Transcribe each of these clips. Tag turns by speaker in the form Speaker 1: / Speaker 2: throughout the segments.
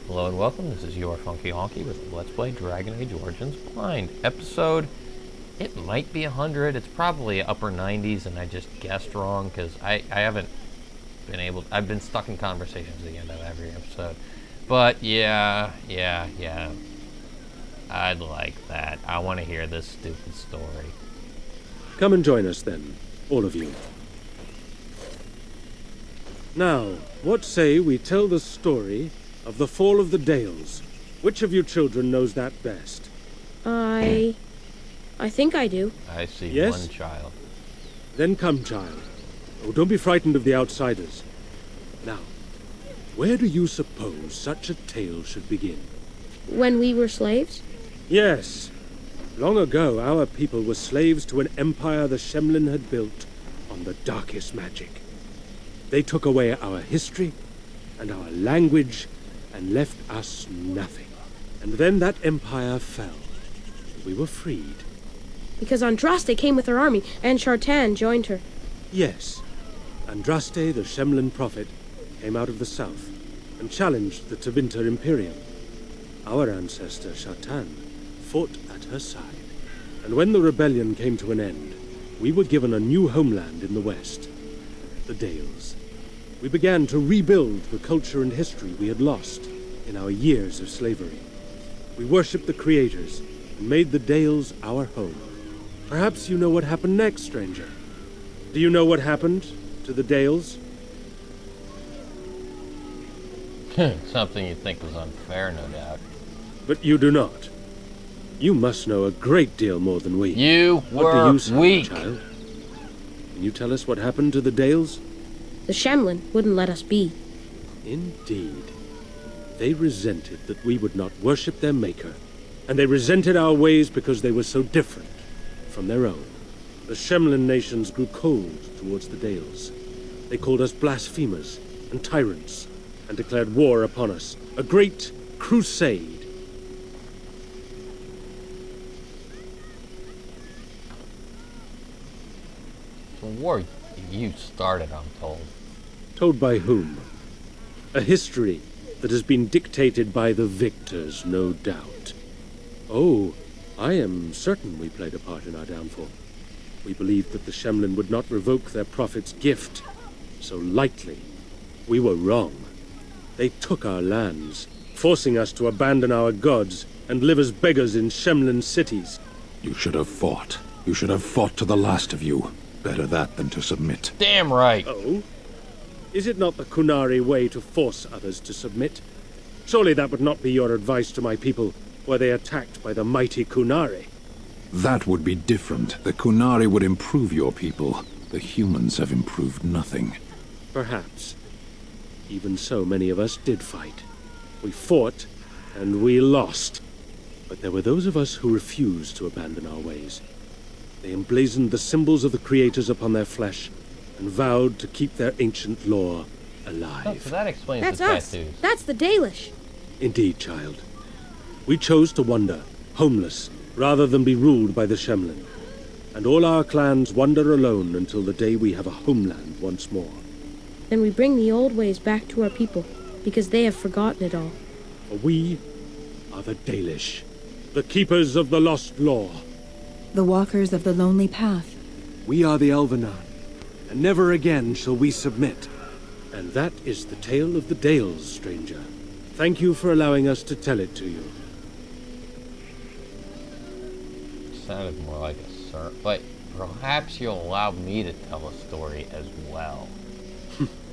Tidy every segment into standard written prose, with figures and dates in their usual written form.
Speaker 1: Hello and welcome, this is your Funky Honky with Let's Play Dragon Age Origins Blind. Episode, it might be 100, it's probably upper 90s and I just guessed wrong because I haven't been able, I've been stuck in conversations at the end of every episode. But yeah, I'd like that. I want to hear this stupid story.
Speaker 2: Come and join us then, all of you. Now, what say we tell the story of the fall of the Dales? Which of you children knows that best?
Speaker 3: I think I do.
Speaker 1: I see
Speaker 2: Yes?
Speaker 1: one child.
Speaker 2: Then come, child. Oh, don't be frightened of the outsiders. Now, where do you suppose such a tale should begin?
Speaker 3: When we were slaves?
Speaker 2: Yes. Long ago, our people were slaves to an empire the Shemlin had built on the darkest magic. They took away our history and our language and left us nothing. And then that empire fell. We were freed.
Speaker 3: Because Andraste came with her army, and Shartan joined her.
Speaker 2: Yes. Andraste, the Shemlin prophet, came out of the south and challenged the Tevinter Imperium. Our ancestor, Shartan, fought at her side. And when the rebellion came to an end, we were given a new homeland in the west, the Dales. We began to rebuild the culture and history we had lost in our years of slavery. We worshipped the creators and made the Dales our home. Perhaps you know what happened next, stranger. Do you know what happened to the Dales?
Speaker 1: Something you think was unfair, no doubt.
Speaker 2: But you do not. You must know a great deal more than we.
Speaker 1: You
Speaker 2: What
Speaker 1: were
Speaker 2: do you say,
Speaker 1: weak.
Speaker 2: child? Can you tell us what happened to the Dales?
Speaker 3: The Shemlin wouldn't let us be.
Speaker 2: Indeed. They resented that we would not worship their maker, and they resented our ways because they were so different from their own. The Shemlin nations grew cold towards the Dales. They called us blasphemers and tyrants, and declared war upon us, a great crusade.
Speaker 1: The war you started, I'm told.
Speaker 2: Told by whom? A history that has been dictated by the victors, no doubt. Oh, I am certain we played a part in our downfall. We believed that the Shemlin would not revoke their prophet's gift so lightly. We were wrong. They took our lands, forcing us to abandon our gods and live as beggars in Shemlin cities.
Speaker 4: You should have fought. You should have fought to the last of you. Better that than to submit.
Speaker 1: Damn right.
Speaker 2: Oh? Is it not the Kunari way to force others to submit? Surely that would not be your advice to my people, were they attacked by the mighty Kunari.
Speaker 4: That would be different. The Kunari would improve your people. The humans have improved nothing.
Speaker 2: Perhaps. Even so, many of us did fight. We fought, and we lost. But there were those of us who refused to abandon our ways. They emblazoned the symbols of the creators upon their flesh, and vowed to keep their ancient lore alive.
Speaker 1: Oh, so that explains
Speaker 3: That's
Speaker 1: the
Speaker 3: us.
Speaker 1: tattoos.
Speaker 3: That's the Dalish.
Speaker 2: Indeed, child. We chose to wander, homeless, rather than be ruled by the Shemlin. And all our clans wander alone until the day we have a homeland once more.
Speaker 3: Then we bring the old ways back to our people, because they have forgotten it all.
Speaker 2: For we are the Dalish, the keepers of the lost lore.
Speaker 5: The walkers of the lonely path.
Speaker 2: We are the Elvenar, and never again shall we submit. And that is the tale of the Dales, stranger. Thank you for allowing us to tell it to you.
Speaker 1: Sounded more like a sermon, but perhaps you'll allow me to tell a story as well.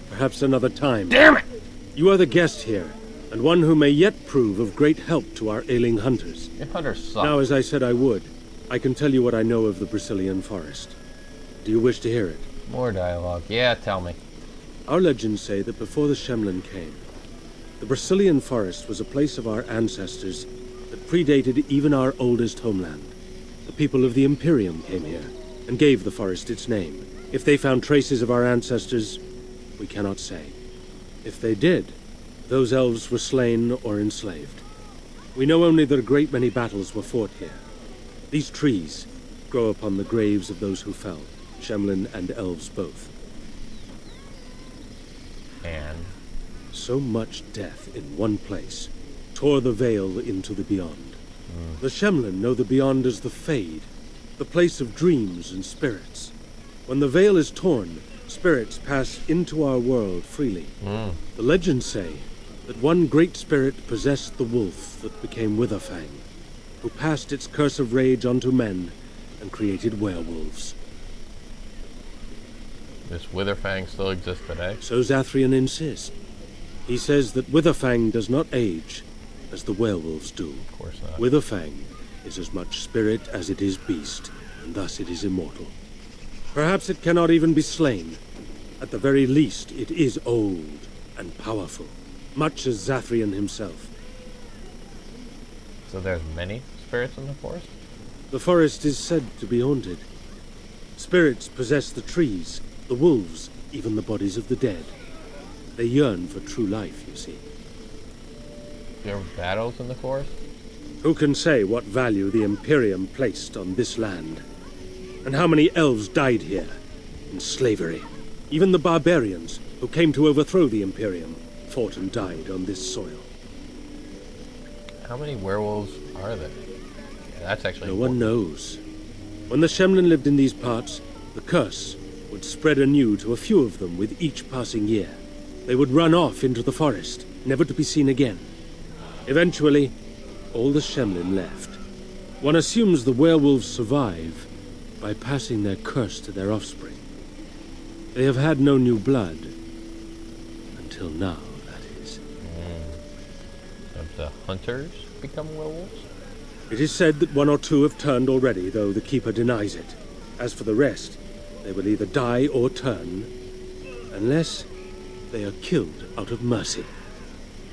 Speaker 2: Perhaps another time.
Speaker 1: Damn it!
Speaker 2: You are the guest here, and one who may yet prove of great help to our ailing hunters.
Speaker 1: Your hunters suck.
Speaker 2: Now, as I said I would, I can tell you what I know of the Brazilian forest. Do you wish to hear it?
Speaker 1: More dialogue. Yeah, tell me.
Speaker 2: Our legends say that before the Shemlin came, the Brazilian forest was a place of our ancestors that predated even our oldest homeland. The people of the Imperium came here and gave the forest its name. If they found traces of our ancestors, we cannot say. If they did, those elves were slain or enslaved. We know only that a great many battles were fought here. These trees grow upon the graves of those who fell, Shemlin and elves both.
Speaker 1: And
Speaker 2: So much death in one place tore the veil into the beyond. The Shemlin know the beyond as the Fade, the place of dreams and spirits. When the veil is torn, spirits pass into our world freely. The legends say that one great spirit possessed the wolf that became Witherfang, who passed its curse of rage onto men and created werewolves.
Speaker 1: Does Witherfang still exist today?
Speaker 2: So Zathrian insists. He says that Witherfang does not age as the werewolves do.
Speaker 1: Of course not.
Speaker 2: Witherfang is as much spirit as it is beast, and thus it is immortal. Perhaps it cannot even be slain. At the very least, it is old and powerful, much as Zathrian himself.
Speaker 1: So there's many spirits in the forest?
Speaker 2: The forest is said to be haunted. Spirits possess the trees, the wolves, even the bodies of the dead. They yearn for true life, you see.
Speaker 1: There were battles in the forest?
Speaker 2: Who can say what value the Imperium placed on this land? And how many elves died here, in slavery? Even the barbarians, who came to overthrow the Imperium, fought and died on this soil.
Speaker 1: How many werewolves are there? Yeah, that's actually
Speaker 2: No one knows. When the Shemlin lived in these parts, the curse would spread anew to a few of them with each passing year. They would run off into the forest, never to be seen again. Eventually, all the Shemlin left. One assumes the werewolves survive by passing their curse to their offspring. They have had no new blood. Until now, that is.
Speaker 1: Have the hunters become werewolves?
Speaker 2: It is said that one or two have turned already, though the Keeper denies it. As for the rest, they will either die or turn, unless they are killed out of mercy.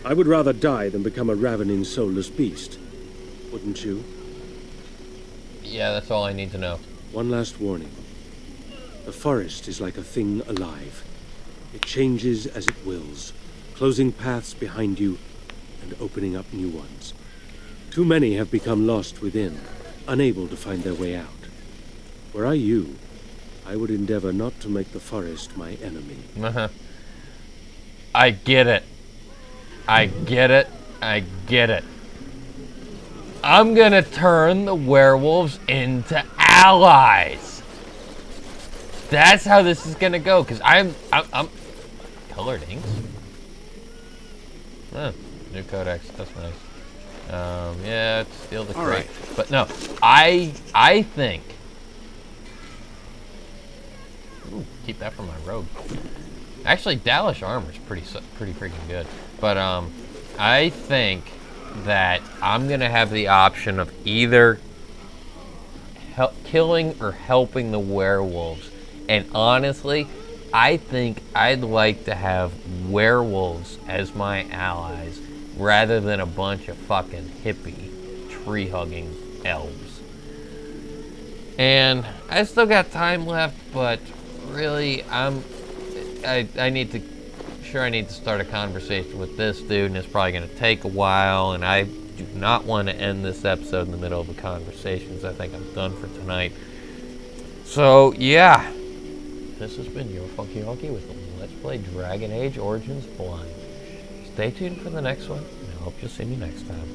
Speaker 2: I would rather die than become a ravening, soulless beast. Wouldn't you?
Speaker 1: Yeah, that's all I need to know.
Speaker 2: One last warning. The forest is like a thing alive. It changes as it wills, closing paths behind you and opening up new ones. Too many have become lost within, unable to find their way out. Were I you, I would endeavor not to make the forest my enemy.
Speaker 1: I get it. I get it. I get it. I'm gonna turn the werewolves into allies. That's how this is gonna go. Cause I'm colored inks. New codex. That's nice. Yeah, steal the crate. Right. But no, I think. Ooh, keep that for my robe. Actually, Dalish armor is pretty freaking good. But I think that I'm gonna have the option of either killing or helping the werewolves. And honestly, I think I'd like to have werewolves as my allies rather than a bunch of fucking hippie tree-hugging elves. And I still got time left, but really, I need to start a conversation with this dude, and it's probably going to take a while, and I do not want to end this episode in the middle of a conversation, because I think I'm done for tonight. So, yeah. This has been your Funky Honky with Let's Play Dragon Age Origins Blind. Stay tuned for the next one, and I hope you'll see me next time.